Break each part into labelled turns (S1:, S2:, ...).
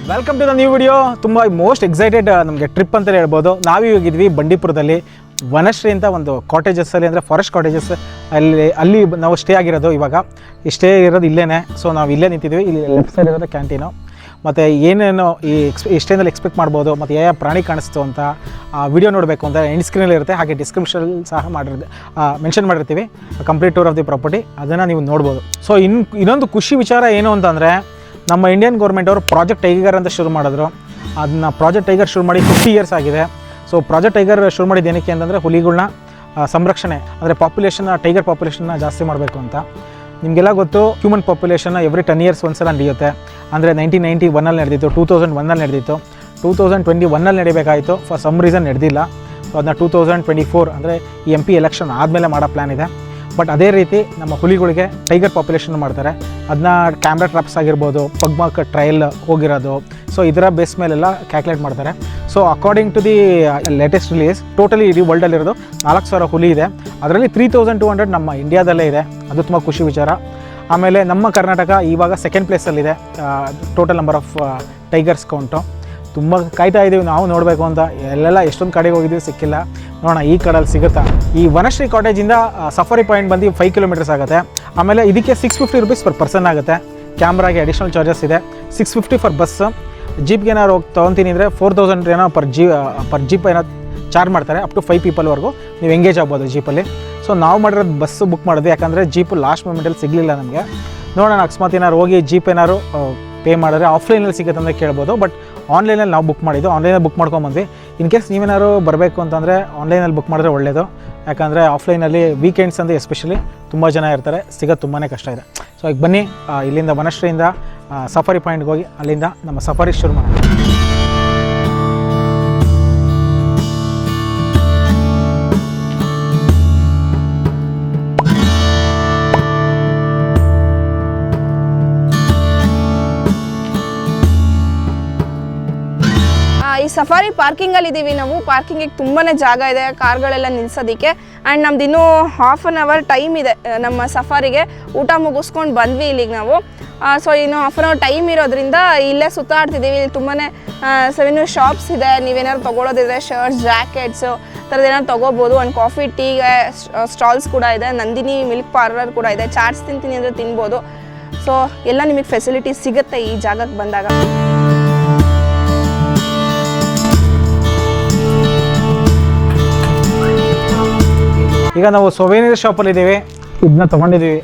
S1: Welcome to the new video. ತುಂಬ most excited ನಮಗೆ trip ಅಂತಲೇ ಹೇಳ್ಬೋದು. ನಾವು ಹೋಗಿದ್ವಿ ಬಂಡೀಪುರದಲ್ಲಿ ವನಶ್ರೀ ಅಂತ ಒಂದು ಕಾಟೇಜಸ್ಸಲ್ಲಿ, ಅಂದರೆ ಫಾರೆಸ್ಟ್ ಕಾಟೇಜಸ್ ಅಲ್ಲಿ ನಾವು ಸ್ಟೇ ಆಗಿರೋದು. ಇವಾಗ ಸ್ಟೇ ಇರೋದು ಇಲ್ಲೇ. ಸೊ ನಾವು ಇಲ್ಲೇ ನಿಂತಿದ್ವಿ. ಇಲ್ಲಿ ಲೆಫ್ಟ್ ಸೈಡ್ ಇರೋದು ಕ್ಯಾಂಟೀನು. ಮತ್ತು ಏನೇನು ಈ ಸ್ಟೇನಲ್ಲಿ ಎಕ್ಸ್ಪೆಕ್ಟ್ ಮಾಡ್ಬೋದು ಮತ್ತು ಯಾವ ಪ್ರಾಣಿ ಕಾಣಿಸ್ತು ಅಂತ ವಿಡಿಯೋ ನೋಡಬೇಕು ಅಂತ ಎಂಡ್ ಸ್ಕ್ರೀನಲ್ಲಿ ಇರುತ್ತೆ. ಹಾಗೆ ಡಿಸ್ಕ್ರಿಪ್ಷನ್ ಸಹ ಮೆನ್ಷನ್ ಮಾಡಿರ್ತೀವಿ complete tour of the property, ಅದನ್ನು ನೀವು ನೋಡ್ಬೋದು. ಸೊ ಇನ್ನೊಂದು ಖುಷಿ ವಿಚಾರ ಏನು ಅಂತಂದರೆ, ನಮ್ಮ ಇಂಡಿಯನ್ ಗೌರ್ಮೆಂಟ್ ಅವರು ಪ್ರಾಜೆಕ್ಟ್ ಟೈಗರ್ ಅಂತ ಶುರು ಮಾಡಿದ್ರು. ಅದನ್ನ ಪ್ರಾಜೆಕ್ಟ್ ಟೈಗರ್ ಶುರು ಮಾಡಿ 50 ಇಯರ್ಸ್ ಆಗಿದೆ. ಸೊ ಪ್ರಾಜೆಕ್ಟ್ ಟೈಗರ್ ಶುರು ಮಾಡಿದ್ದು ಏನಕ್ಕೆ ಅಂತಂದರೆ, ಹುಲಿಗಳನ್ನ ಸಂರಕ್ಷಣೆ, ಅಂದರೆ ಟೈಗರ್ ಪಾಪ್ಯುಲೇಷನ್ನ ಜಾಸ್ತಿ ಮಾಡಬೇಕು ಅಂತ. ನಿಮಗೆಲ್ಲ ಗೊತ್ತು, ಹ್ಯೂಮನ್ ಪಾಪ್ಯುಲೇಷನ್ ಎವ್ರಿ 10 ಇಯರ್ಸ್ ಒಂದ್ಸಲ ನಡೆಯುತ್ತೆ. ಅಂದರೆ 1991 ನಡೆದಿತ್ತು, 2001 ನಡೆದಿತ್ತು, 2021 ನಡಿಬೇಕಾಯಿತು. ಫಾರ್ ಸಮ್ ರೀಸನ್ ನಡೆದಿಲ್ಲ. ಸೊ ಅದನ್ನ 2024 ಅಂದರೆ ಈ MP ಎಲೆಕ್ಷನ್ ಆದಮೇಲೆ ಮಾಡೋ ಪ್ಲ್ಯಾನ್ ಇದೆ. ಬಟ್ ಅದೇ ರೀತಿ ನಮ್ಮ ಹುಲಿಗಳಿಗೆ ಟೈಗರ್ ಪಾಪ್ಯುಲೇಷನ್ ಮಾಡ್ತಾರೆ. ಅದನ್ನ ಕ್ಯಾಮ್ರಾ ಟ್ರಾಪ್ಸ್ ಆಗಿರ್ಬೋದು, ಪಗ್ಮಾರ್ಕ್ ಟ್ರಯಲ್ ಹೋಗಿರೋದು, ಸೊ ಇದರ ಬೇಸ್ ಮೇಲೆಲ್ಲ ಕ್ಯಾಲ್ಕುಲೇಟ್ ಮಾಡ್ತಾರೆ. So according to the latest release, totally ಇಡೀ ವರ್ಲ್ಡಲ್ಲಿರೋದು 4000 ಹುಲಿ ಇದೆ. ಅದರಲ್ಲಿ 3200 ನಮ್ಮ ಇಂಡಿಯಾದಲ್ಲೇ ಇದೆ. ಅದು ತುಂಬ ಖುಷಿ ವಿಚಾರ. ಆಮೇಲೆ ನಮ್ಮ ಕರ್ನಾಟಕ ಇವಾಗ ಸೆಕೆಂಡ್ ಪ್ಲೇಸಲ್ಲಿದೆ total number of tigers count. ತುಂಬ ಕಾಯ್ತಾ ಇದ್ದೀವಿ ನಾವು ನೋಡಬೇಕು ಅಂತ. ಎಲ್ಲೆಲ್ಲ ಎಷ್ಟೊಂದು ಕಡೆಗೆ ಹೋಗಿದ್ದೀವಿ, ಸಿಕ್ಕಿಲ್ಲ. ನೋಡೋಣ ಈ ಕಡೆಯಲ್ಲಿ ಸಿಗುತ್ತಾ. ಈ ವನಶ್ರೀ ಕಾಟೇಜಿಂದ ಸಫಾರಿ ಪಾಯಿಂಟ್ ಬಂದು 5 ಕಿಲೋಮೀಟರ್ಸ್ ಆಗುತ್ತೆ. ಆಮೇಲೆ ಇದಕ್ಕೆ 650 rupees ಪರ್ ಪರ್ಸನ್ ಆಗುತ್ತೆ. ಕ್ಯಾಮ್ರಾಗೆ ಅಡಿಷ್ನಲ್ ಚಾರ್ಜಸ್ ಇದೆ. 650 ಫಾರ್ ಬಸ್. ಜೀಪ್ಗೆ ಏನಾದ್ರು ಹೋಗಿ ತೊಗೊತೀನಿ ಅಂದರೆ 4000 ಏನೋ ಪರ್ ಜೀಪ್ ಏನೋ ಚಾರ್ಜ್ ಮಾಡ್ತಾರೆ. ಅಪ್ ಟು 5 ಪೀಪಲ್ವರೆಗೂ ನೀವು ಎಂಗೇಜ್ ಆಗ್ಬೋದು ಜೀಪಲ್ಲಿ. ಸೊ ನಾವು ಮಾಡಿರೋದು ಬಸ್ಸು ಬುಕ್ ಮಾಡಿದ್ವಿ, ಯಾಕಂದರೆ ಜೀಪು ಲಾಸ್ಟ್ ಮೂಮೆಂಟಲ್ಲಿ ಸಿಗಲಿಲ್ಲ ನಮಗೆ. ನೋಡೋಣ, ಅಕಸ್ಮಾತ್ ಏನಾದ್ರು ಹೋಗಿ ಜೀಪ್ ಏನಾದ್ರು ಪೇ ಮಾಡಿದ್ರೆ ಆಫ್ಲೈನಲ್ಲಿ ಸಿಗುತ್ತೆ ಅಂತ ಕೇಳ್ಬೋದು. ಬಟ್ ಆನ್ಲೈನಲ್ಲಿ ನಾವು ಬುಕ್ ಮಾಡಿದ್ದು, ಆನ್ಲೈನಲ್ಲಿ ಬುಕ್ ಮಾಡ್ಕೊಂಬಂದ್ವಿ. ಇನ್ ಕೇಸ್ ನೀವೇನಾದ್ರು ಬರಬೇಕು ಅಂತಂದರೆ ಆನ್ಲೈನಲ್ಲಿ ಬುಕ್ ಮಾಡಿದ್ರೆ ಒಳ್ಳೆಯದು. ಯಾಕಂದರೆ ಆಫ್ಲೈನಲ್ಲಿ ವೀಕೆಂಡ್ಸ್ ಅಂದರೆ ಎಸ್ಪೆಷಲಿ ತುಂಬ ಜನ ಇರ್ತಾರೆ, ಸಿಗೋದು ತುಂಬಾ ಕಷ್ಟ ಇದೆ. ಸೊ ಈಗ ಬನ್ನಿ, ಇಲ್ಲಿಂದ ವನಶ್ರೀಯಿಂದ ಸಫಾರಿ ಪಾಯಿಂಟ್ಗೆ ಹೋಗಿ ಅಲ್ಲಿಂದ ನಮ್ಮ ಸಫಾರಿ ಶುರು ಮಾಡೋಣ.
S2: ಈ ಸಫಾರಿ ಪಾರ್ಕಿಂಗಲ್ಲಿ ಇದ್ದೀವಿ ನಾವು. ಪಾರ್ಕಿಂಗಿಗೆ ತುಂಬಾ ಜಾಗ ಇದೆ ಕಾರ್ಗಳೆಲ್ಲ ನಿಲ್ಸೋದಕ್ಕೆ. ಆ್ಯಂಡ್ ನಮ್ದು ಇನ್ನೂ ಹಾಫ್ ಆನ್ ಅವರ್ ಟೈಮ್ ಇದೆ ನಮ್ಮ ಸಫಾರಿಗೆ. ಊಟ ಮುಗಿಸ್ಕೊಂಡು ಬಂದ್ವಿ ಇಲ್ಲಿಗೆ ನಾವು. ಸೊ ಇನ್ನು ಹಾಫ್ ಆನ್ ಅವರ್ ಟೈಮ್ ಇರೋದ್ರಿಂದ ಇಲ್ಲೇ ಸುತ್ತಾಡ್ತಿದ್ದೀವಿ. ಇಲ್ಲಿ ತುಂಬಾ ಸೆವೆನ್ಯೂ ಶಾಪ್ಸ್ ಇದೆ. ನೀವೇನಾದ್ರು ತೊಗೊಳೋದಿದ್ರೆ ಶರ್ಟ್ಸ್, ಜಾಕೆಟ್ಸು ಥರದ್ದು ಏನಾದ್ರು ತೊಗೋಬೋದು. ಆ್ಯಂಡ್ ಕಾಫಿ, ಟೀಗೆ ಸ್ಟಾಲ್ಸ್ ಕೂಡ ಇದೆ. ನಂದಿನಿ ಮಿಲ್ಕ್ ಪಾರ್ಲರ್ ಕೂಡ ಇದೆ. ಚಾಟ್ಸ್ ತಿಂತೀನಿ ಅಂದರೆ ತಿನ್ಬೋದು. ಸೊ ಎಲ್ಲ ನಿಮಗೆ ಫೆಸಿಲಿಟೀಸ್ ಸಿಗುತ್ತೆ ಈ ಜಾಗಕ್ಕೆ ಬಂದಾಗ.
S1: ಈಗ ನಾವು ಸೊವೇನಿಯರ್ ಶಾಪಲ್ಲಿದ್ದೀವಿ. ಇದನ್ನ ತೊಗೊಂಡಿದ್ದೀವಿ,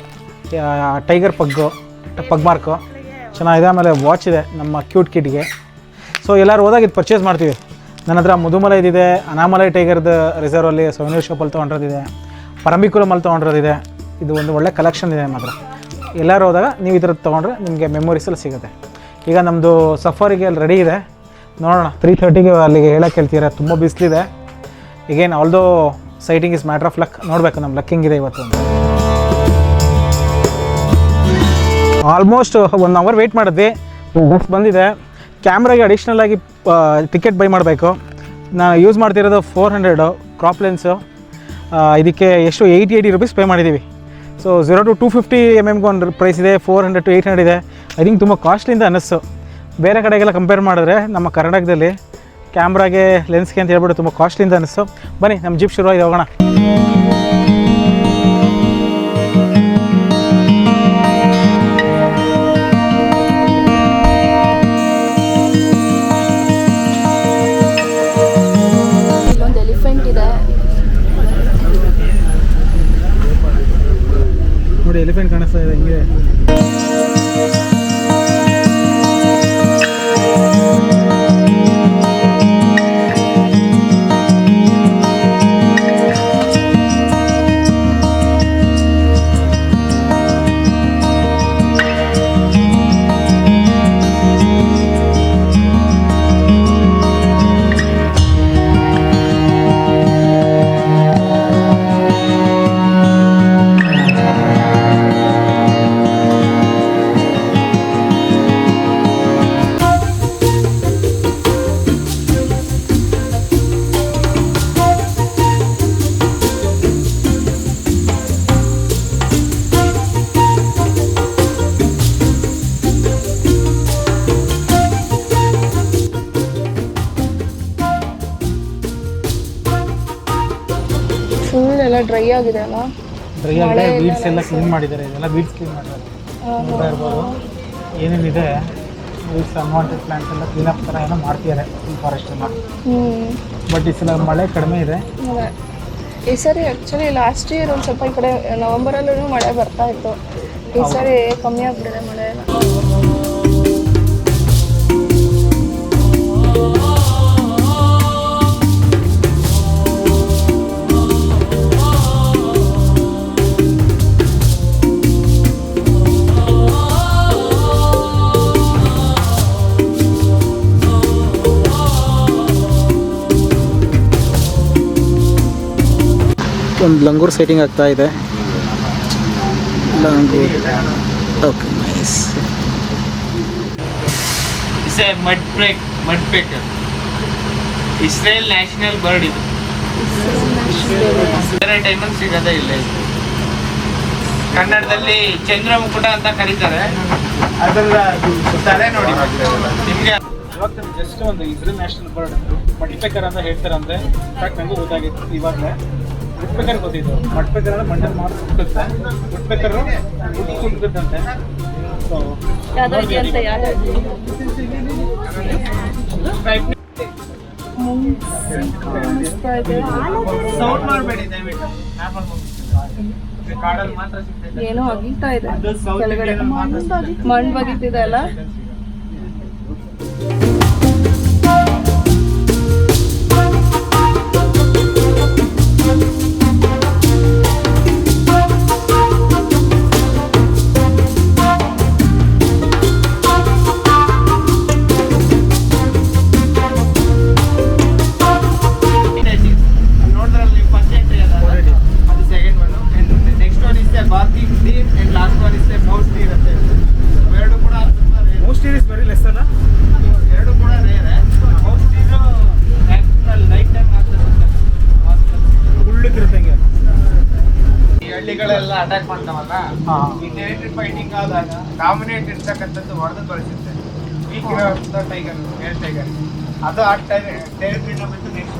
S1: ಟೈಗರ್ ಪಗ್ ಮಾರ್ಕು ಚೆನ್ನಾಗಿದೆ. ಆಮೇಲೆ ವಾಚ್ ಇದೆ ನಮ್ಮ ಕ್ಯೂಟ್ ಕಿಡ್ಗೆ. ಸೊ ಎಲ್ಲರೂ ಹೋದಾಗ ಇದು ಪರ್ಚೇಸ್ ಮಾಡ್ತೀವಿ. ನನ್ನ ಹತ್ರ ಮುದುಮಲೈ ಇದಿದೆ, ಅನಾಮಲೈ ಟೈಗರ್ದು ರಿಸರ್ವಲ್ಲಿ ಸೊವೇನಿಯರ್ ಶಾಪಲ್ಲಿ ತೊಗೊಂಡಿರೋದಿದೆ, ಪರಂಬಿಕುಲಮಲ್ಲಿ ತೊಗೊಂಡಿರೋದಿದೆ. ಇದು ಒಂದು ಒಳ್ಳೆ ಕಲೆಕ್ಷನ್ ಇದೆ ಮಾತ್ರ. ಎಲ್ಲರೂ ಹೋದಾಗ ನೀವು ಈ ಥರದ್ದು ತೊಗೊಂಡ್ರೆ ನಿಮಗೆ ಮೆಮೊರೀಸಲ್ಲಿ ಸಿಗುತ್ತೆ. ಈಗ ನಮ್ಮದು ಸಫಾರಿಗೆ ಅಲ್ಲಿ ರೆಡಿ ಇದೆ. ನೋಡೋಣ, 3:30ಗೆ ಅಲ್ಲಿಗೆ ಹೇಳಕ್ಕೆ ಹೇಳ್ತೀರಾ. ತುಂಬ ಬಿಸಿಲಿದೆ. ಈಗೇನು although citing is matter of luck. ನೋಡಬೇಕು ನಮ್ಮ ಲಕ್ ಹೆಂಗಿದೆ ಇವತ್ತು. ಆಲ್ಮೋಸ್ಟ್ 1 ಅವರ್ ವೆಯ್ಟ್ ಮಾಡಿದ್ವಿ. ಬಸ್ ಬಂದಿದೆ. ಕ್ಯಾಮ್ರಾಗೆ ಅಡಿಷ್ನಲ್ ಆಗಿ ಟಿಕೆಟ್ ಬೈ ಮಾಡಬೇಕು. ನಾನು ಯೂಸ್ ಮಾಡ್ತಿರೋದು 400 ಕ್ರಾಪ್ ಲೆನ್ಸು. ಇದಕ್ಕೆ ಎಷ್ಟು 80 rupees ಪೇ ಮಾಡಿದ್ದೀವಿ. ಸೊ 0 to 250 mm ಒಂದು ಪ್ರೈಸ್ ಇದೆ, 400 to 800 ಇದೆ. ಐ ಥಿಂಕ್ ತುಂಬ ಕಾಸ್ಟ್ಲಿಂದ ಅನ್ನಿಸ್ತು. ಬೇರೆ ಕಡೆಗೆಲ್ಲ ಕಂಪೇರ್ ಮಾಡಿದ್ರೆ ನಮ್ಮ ಕರ್ನಾಟಕದಲ್ಲಿ ಕ್ಯಾಮ್ರಾಗೆ, ಲೆನ್ಸ್ಗೆ ಅಂತ ಹೇಳ್ಬಿಟ್ಟು ತುಂಬ ಕಾಸ್ಟ್ಲಿಂದ ಅನ್ನಿಸ್ತು. ಬನ್ನಿ, ನಮ್ಮ ಜೀಪ್ ಶುರುವಾಗಿದೆ, ಹೋಗೋಣ.
S2: ಇಲ್ಲೊಂದು ಎಲಿಫೆಂಟ್ ಇದೆ
S1: ನೋಡಿ, ಎಲಿಫೆಂಟ್ ಕಾಣಿಸ್ತಾ ಇದೆ ಹಿಂಗೆ.
S2: ಎಲ್ಲ ಡ್ರೈ ಆಗಿದೆ ಅಲ್ಲ.
S1: ಡ್ರೈ ಆಗಿದೆ, ಬೀಡ್ಸ್ ಎಲ್ಲ ಕ್ಲೀನ್ ಮಾಡಿದ್ದಾರೆ, ಇದೆಲ್ಲ ಬೀಡ್ಸ್ ಕ್ಲೀನ್ ಮಾಡಿದ್ದಾರೆ ನೋಡ್ತಾ ಇರ್ಬೋದು. ಏನೇನಿದೆ ಬೀಡ್ಸ್ ಅನ್ವಾಂಟೆಡ್ ಪ್ಲಾಂಟ್ಸ್ ಎಲ್ಲ ಕ್ಲೀನಪ್ ಥರ ಏನೋ ಮಾಡ್ತಿದ್ದಾರೆ ಈ ಫಾರೆಸ್ಟ್ ಎಲ್ಲ. ಬಟ್ ಈ ಸಲ ಮಳೆ ಕಡಿಮೆ ಇದೆ.
S2: ಈ ಸರಿ ಆ್ಯಕ್ಚುಲಿ ಲಾಸ್ಟ್ ಇಯರ್ ಒಂದು ಸ್ವಲ್ಪ ಈ ಕಡೆ ನವಂಬರಲ್ಲೂ ಮಳೆ ಬರ್ತಾ ಇತ್ತು. ಈ ಸರಿ ಕಮ್ಮಿ ಆಗ್ಬಿಟ್ಟಿದೆ ಮಳೆ ಎಲ್ಲ.
S1: ಒಂದು ಲಂಗೂರ್ ಸೆಟ್ಟಿಂಗ್ ಆಗ್ತಾ ಇದೆ. Langur okay nice.
S3: It's a mud pecker. Israel national bird ಇದು. ಬೇರೆ ಟೈಮಲ್ಲಿ ಸಿಗೋದೇ ಇಲ್ಲ ಇದು. ಕನ್ನಡದಲ್ಲಿ ಚಂದ್ರಮುಕುಟ ಅಂತ ಕರೀತಾರೆ. ಅದರ ತಲೆ ನೋಡಿ ನಿಮಗೆ.
S1: ಇವಾಗ ಜಸ್ಟ್ ಒಂದು ಇಸ್ರೇಲ್ ನ್ಯಾಷನಲ್ ಬರ್ಡ್ ಮಡ್ಪೆಕರ್ ಅಂತ ಹೇಳ್ತಾರಂತೆ. ಫ್ಯಾಕ್ಟ್ ನನಗೂ ಗೊತ್ತಾಗಿತ್ತು ಇವಾಗಲೇ. ವುಡ್ಪೆಕರ್ ಗೊತ್ತಿದ್ದು. ಮಡ್ಪೆಕರ್ ಅಂದರೆ ಮಂಡ್ಯ ಮಾಡಿ ಹುಟ್ಟುತ್ತೆ. ವುಡ್ಪೆಕರ್ ಹುಟ್ಟುತ್ತಂತೆ. ಸೊ
S3: ಸೌಂಡ್ ಮಾಡಬೇಡಿ ದಯವಿಟ್ಟು. ಕಾಡಲ್ಲಿ ಮಾತ್ರ ಸಿಗ್ತದೆ.
S2: ಏನೋ ಅಗಿತಾ ಇದೆ ಕೆಳಗಡೆ, ಮಣ್ಣು ಬಗಿತಿದೆ ಅಲ್ಲ.
S3: ಹಳ್ಳಿಗಳೆಲ್ಲ ಅಟ್ಯಾಕ್ ಮಾಡ್ತಾವಲ್ಲ, ಈ ಟೆರಿಟರಿ ಫೈಟಿಂಗ್ ಆದಾಗ ಡಾಮಿನೇಟ್ ಇರ್ತಕ್ಕಂಥದ್ದು ಹೊಡೆದು ಕಳಿಸುತ್ತೆ. ವೀಕ್ ಇರೋಂಥ ಟೈಗರ್, ಮೇಲ್ ಟೈಗರ್, ಅದು ಆ ಟೆರಿಟರಿನ ಬಿಟ್ಟು ನೆಕ್ಸ್ಟ್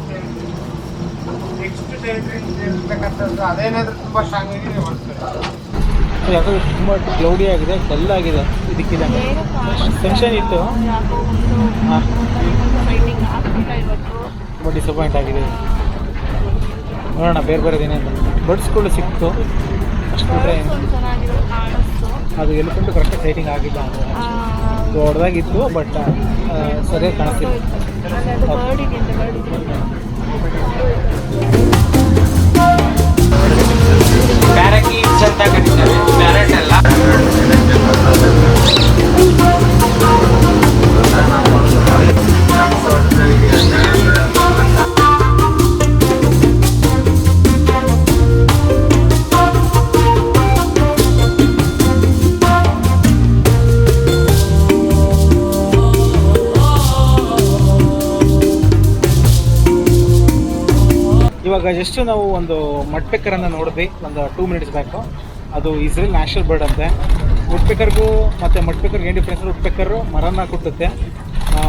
S3: ಟೆರಿಟರಿ ಇರ್ತಕ್ಕಂಥದ್ದು ಅದೇನಾದ್ರೂ ತುಂಬ ಸ್ಟ್ರಾಂಗ್ ಆಗಿ ಹೊಡ್ತಾರೆ.
S1: ಯಾಕಂದ್ರೆ ತುಂಬ ಕ್ಲೌಡಿ ಆಗಿದೆ, ಡಲ್ ಆಗಿದೆ. ಇದಕ್ಕಿದೆ ಟೆನ್ಷನ್ ಇತ್ತು. ಹಾಂ, ತುಂಬ ಡಿಸಪಾಯಿಂಟ್ ಆಗಿದೆ. ನೋಡೋಣ ಬೇರೆ ಬೇರೆ ಏನೇನು ಬರ್ಡ್ಸ್ಗಳು ಸಿಕ್ತು. ಅಷ್ಟು ಬಿಟ್ಟರೆ ಅದು ಎಲಿಫೆಂಟು ಕರೆಕ್ಟಾಗಿ ಸೈಟಿಂಗ್ ಆಗಿಲ್ಲ. ದೊಡ್ಡದಾಗಿತ್ತು ಬಟ್ ಸರಿಯಾಗಿ ಕಾಣಿಸ್ತಿಲ್ಲ.
S3: ಪ್ಯಾರಾಕೀಟ್ಸ್ ಅಂತ ಕರೀತಾರೆ. ಪ್ಯಾರೆಟ್ ಎಲ್ಲ
S1: ಇವಾಗ ಜಸ್ಟ್ ನಾವು ಒಂದು ಮಡ್ಪೆಕರನ್ನು ನೋಡಿದ್ವಿ ಒಂದು 2 minutes ಬ್ಯಾಕು. ಅದು ಇಸ್ರೇಲ್ ನ್ಯಾಷನಲ್ ಬರ್ಡ್ ಅಂತೆ. ವುಡ್ಪೆಕರ್ಗೂ ಮತ್ತು ಮಡ್ಪೆಕರ್ಗೆ ಏನು ಡಿಫ್ರೆನ್ಸ್? ವುಡ್ಪೆಕರು ಮರನ ಕುಟ್ಟುತ್ತೆ,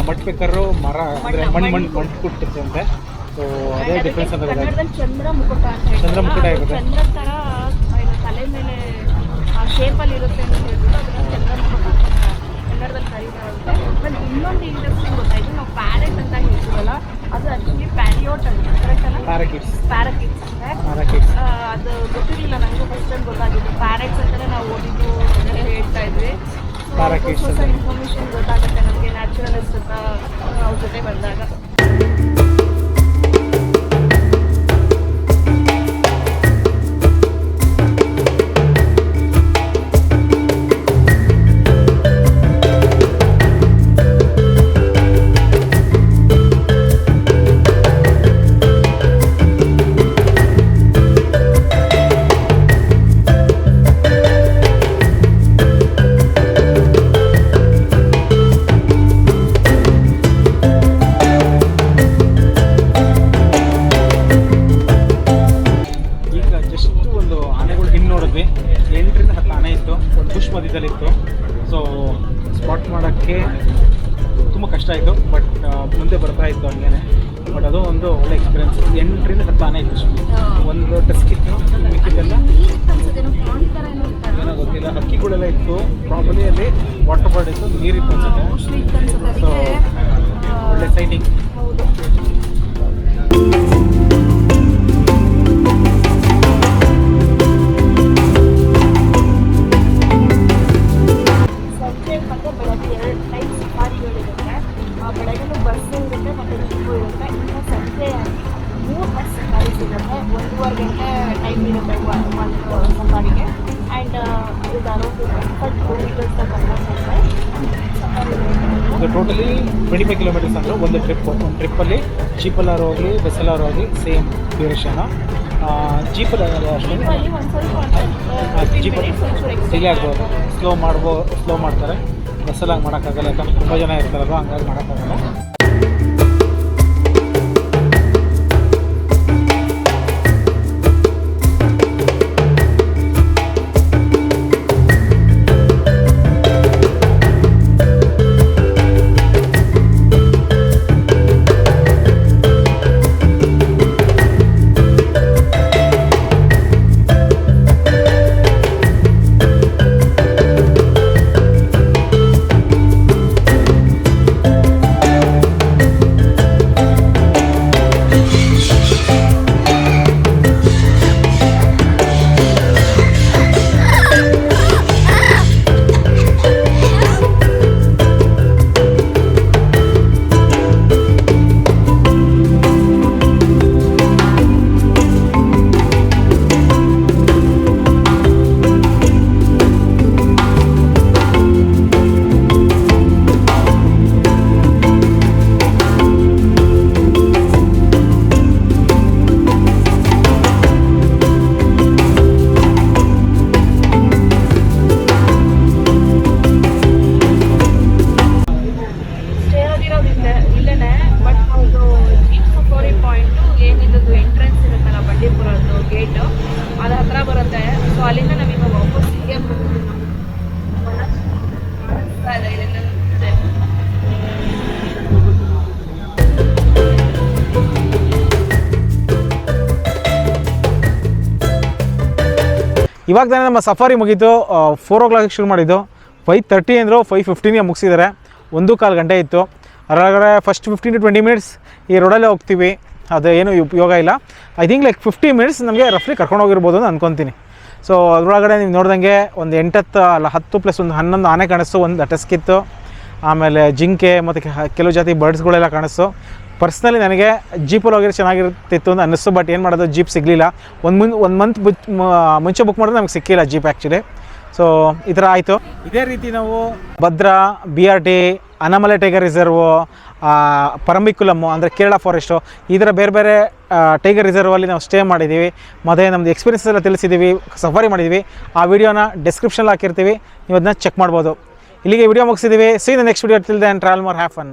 S1: ಮಡ್ಪೆಕರು ಮರ ಅಂದರೆ ಮಣ್ಣು ಕುಟ್ಟುತ್ತೆ ಅಂತೆ. ಸೊ ಅದೇ ಡಿಫ್ರೆನ್ಸ್ ಅಂತ ಗೊತ್ತಾಯ್ತು.
S4: ಚಂದ್ರಮುಕುಟ
S1: ಇರುತ್ತೆ.
S4: ಚಂದ್ರ ಥರ ತಲೆ ಮೇಲೆ ಶೇಪಲ್ಲಿ ಇರುತ್ತೆ ಅಂತ ಹೇಳ್ಬಿಟ್ಟು ಅದನ್ನ ಚಂದ್ರಮುಕುಟ ಕನ್ನಡದಲ್ಲಿ ಕರೀತಾರಂತೆ. ಬಟ್ ಇನ್ನೊಂದು ಇಂಟ್ರೆಸ್ಟಿಂಗ್ ಗೊತ್ತಾಯಿತು, ನಾವು ಪ್ಯಾರೆಟ್ ಅಂತ ಹೇಳ್ತೀವಲ್ಲ ಅದು ಆ್ಯಕ್ಚುಲಿ ಪ್ಯಾರಿಯೋಟ್ ಅಂತ, ಕರೆಕ್ಟ್ ಅಲ್ಲ? ಪ್ಯಾರಾಕಿಟ್ಸ್ ಅದು ಗೊತ್ತಿರಲಿಲ್ಲ ನನಗೂ, ಫಸ್ಟ್ ಟೈಮ್ ಗೊತ್ತಾಗಿದ್ದು. ಪ್ಯಾರೆಟ್ಸ್ ಅಂತಲೇ ನಾವು ಓದಿದ್ದು ಹೇಳ್ತಾ ಇದ್ವಿ. ಹೊಸ ಇನ್ಫಾರ್ಮೇಷನ್ ಗೊತ್ತಾಗುತ್ತೆ ನಮಗೆ ನ್ಯಾಚುರಲಿಸ್ಟ್ ಅಂತ ಅವ್ರ ಜೊತೆ ಬಂದಾಗ.
S1: ಇತ್ತು, ಬಟ್ ಮುಂದೆ ಬರ್ತಾ ಇತ್ತು ಹಂಗೇನೆ. ಬಟ್ ಅದು ಒಂದು ಒಳ್ಳೆ ಎಕ್ಸ್ಪೀರಿಯನ್ಸ್. ಎಂಟ್ರಿಂದ ಹತ್ತಾನೆ ಇತ್ತು ಅಷ್ಟೇ. ಒಂದು ಟೆಸ್ಕ್ ಇತ್ತು, ಮಿಕ್ಕಿದ್ದೆಲ್ಲ ಏನೋ ಗೊತ್ತಿಲ್ಲ. ಹಕ್ಕಿಗಳೆಲ್ಲ ಇತ್ತು, ಪ್ರಾಪರ್ಲಿ ಅಲ್ಲಿ ವಾಟರ್ ಬರ್ಡ್ ಇತ್ತು, ನೀರಿತ್ತು ಅನ್ಸುತ್ತೆ. ಸೊ ಒಳ್ಳೆ ಸೈಟಿಂಗ್.
S4: ಸಂಜೆ ಮತ್ತು ಬೆಳಗ್ಗೆ 2 ಟೈಮ್ ಸಫಾರಿಗಳಿರುತ್ತೆ. ಬೆಳಗ್ಗೆ ಬಸ್ ಇರುತ್ತೆ ಮತ್ತು ಜೀಪು ಇರುತ್ತೆ. ಇನ್ನು ಸಂಜೆ 3 ಬಸ್ ಸಫಾರೀಸ್ ಇರುತ್ತೆ. 1.5 ಗಂಟೆ ಟೈಮ್ ಇರುತ್ತೆ ಒಂದು ಸಫಾರಿಗೆ. ಆ್ಯಂಡ್ ಇದು ಅರೌಂಡ್ 20 ಕಿಲೋಮೀಟರ್ಸ್
S1: ಇದು ಟೋಟಲಿ 25 ಕಿಲೋಮೀಟರ್ಸ್ ಅಂದರೆ ಒಂದು ಟ್ರಿಪ್ಪಲ್ಲಿ ಜೀಪಲ್ಲಾರು ಹೋಗಲಿ ಬಸ್ಸಲ್ಲಾರು ಹೋಗಲಿ ಸೇಮ್ ಡ್ಯೂರೇಷನು. ಜೀಪಲ್ಲಿ ಅಷ್ಟೇ ಜೀಪಲ್ಲಿ ಡಿಲೇ ಆಗ್ಬೋದು, ಸ್ಲೋ ಮಾಡ್ತಾರೆ. ಬಸ್ಸಲ್ಲಿ ಹಂಗೆ ಮಾಡೋಕ್ಕಾಗಲ್ಲ, ಯಾಕಂದ್ರೆ ತುಂಬ ಜನ ಇರ್ತಾರಲ್ವ, ಹಂಗಾಗಿ ಮಾಡೋಕ್ಕಾಗಲ್ಲ. ಇವಾಗ ತಾನೇ ನಮ್ಮ ಸಫಾರಿ ಮುಗೀತು. 4 o'clock ಶುರು ಮಾಡಿದ್ದು, 5:30 ಅಂದರು, 5:15ಗೆ ಮುಗಿಸಿದ್ದಾರೆ. 1.25 ಗಂಟೆ ಇತ್ತು. ಅದರೊಳಗಡೆ ಫಸ್ಟ್ 15 to 20 ಮಿನಿಟ್ಸ್ ಈ ರೋಡಲ್ಲೇ ಹೋಗ್ತೀವಿ, ಅದು ಏನು ಉಪಯೋಗ ಇಲ್ಲ. ಐ ಥಿಂಕ್ ಲೈಕ್ 50 ಮಿನಿಟ್ಸ್ ನಮಗೆ ರಫ್ಲಿ ಕರ್ಕೊಂಡು ಹೋಗಿರ್ಬೋದು ಅಂತ ಅಂದ್ಕೊತೀನಿ. ಸೊ ಅದರೊಳಗಡೆ ನೀವು ನೋಡ್ದಂಗೆ ಒಂದು 8 ಅಲ್ಲ 10 + 1 11 ಆನೆ ಕಾಣಿಸ್ತು, ಒಂದು ಟೆಸ್ಕಿತ್ತು, ಆಮೇಲೆ ಜಿಂಕೆ ಮತ್ತು ಕೆಲವು ಜಾತಿ ಬರ್ಡ್ಸ್ಗಳೆಲ್ಲ ಕಾಣಿಸ್ತು. ಪರ್ಸ್ನಲಿ ನನಗೆ ಜೀಪಲ್ಲಿ ಹೋಗಿರೋ ಚೆನ್ನಾಗಿರ್ತಿತ್ತು ಅಂತ ಅನ್ನಿಸ್ತು. ಬಟ್ ಏನು ಮಾಡೋದು, ಜೀಪ್ ಸಿಗಲಿಲ್ಲ. ಒಂದು ಮಂತ್ ಮುಂಚೆ ಬುಕ್ ಮಾಡಿದ್ರೆ ನಮ್ಗೆ ಸಿಕ್ಕಿಲ್ಲ ಜೀಪ್ ಆ್ಯಕ್ಚುಲಿ. ಸೊ ಈ ಥರ ಆಯಿತು. ಇದೇ ರೀತಿ ನಾವು ಭದ್ರಾ, BRT, ಅನಾಮಲೈ ಟೈಗರ್ ರಿಸರ್ವು, ಪರಂಬಿಕುಲಮ್ಮು ಅಂದರೆ ಕೇರಳ ಫಾರೆಸ್ಟು, ಈ ಥರ ಬೇರೆ ಬೇರೆ ಟೈಗರ್ ರಿಸರ್ವಲ್ಲಿ ನಾವು ಸ್ಟೇ ಮಾಡಿದ್ದೀವಿ. ಮತ್ತು ನಮ್ಮದು ಎಕ್ಸ್ಪೀರಿಯನ್ಸ್ ಎಲ್ಲ ತಿಳಿಸಿದ್ದೀವಿ, ಸಫಾರಿ ಮಾಡಿದ್ದೀವಿ. ಆ ವಿಡಿಯೋನ ಡಿಸ್ಕ್ರಿಪ್ಷನಲ್ಲಿ ಹಾಕಿರ್ತೀವಿ, ನೀವು ಅದನ್ನ ಚೆಕ್ ಮಾಡ್ಬೋದು. ಇಲ್ಲಿಗೆ ವಿಡಿಯೋ ಮುಗಿಸಿದ್ದೀವಿ. See the next video. Till then travel more, have fun.